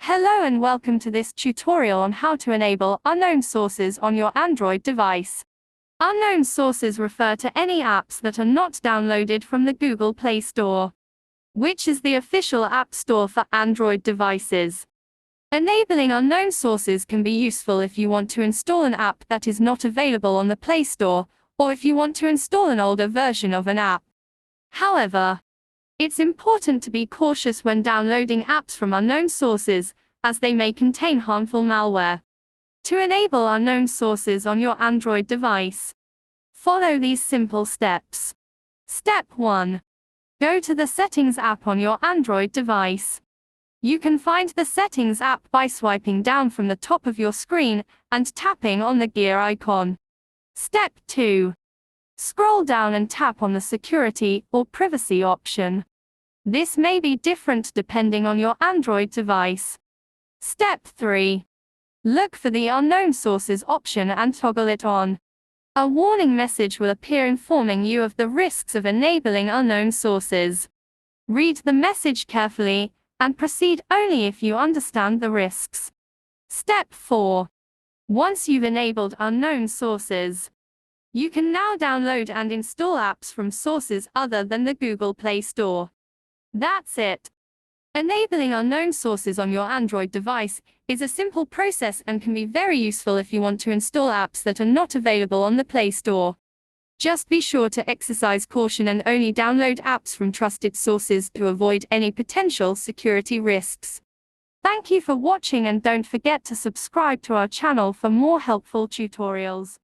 Hello and welcome to this tutorial on how to enable unknown sources on your Android device. Unknown sources refer to any apps that are not downloaded from the Google Play Store, which is the official app store for Android devices. Enabling unknown sources can be useful if you want to install an app that is not available on the Play Store, or if you want to install an older version of an app. However, it's important to be cautious when downloading apps from unknown sources, as they may contain harmful malware. To enable unknown sources on your Android device, follow these simple steps. Step 1. Go to the Settings app on your Android device. You can find the Settings app by swiping down from the top of your screen and tapping on the gear icon. Step 2. Scroll down and tap on the Security or Privacy option. This may be different depending on your Android device. Step 3. Look for the Unknown Sources option and toggle it on. A warning message will appear informing you of the risks of enabling unknown sources. Read the message carefully and proceed only if you understand the risks. Step 4. Once you've enabled unknown sources, you can now download and install apps from sources other than the Google Play Store. That's it. Enabling unknown sources on your Android device is a simple process and can be very useful if you want to install apps that are not available on the Play Store. Just be sure to exercise caution and only download apps from trusted sources to avoid any potential security risks. Thank you for watching and don't forget to subscribe to our channel for more helpful tutorials.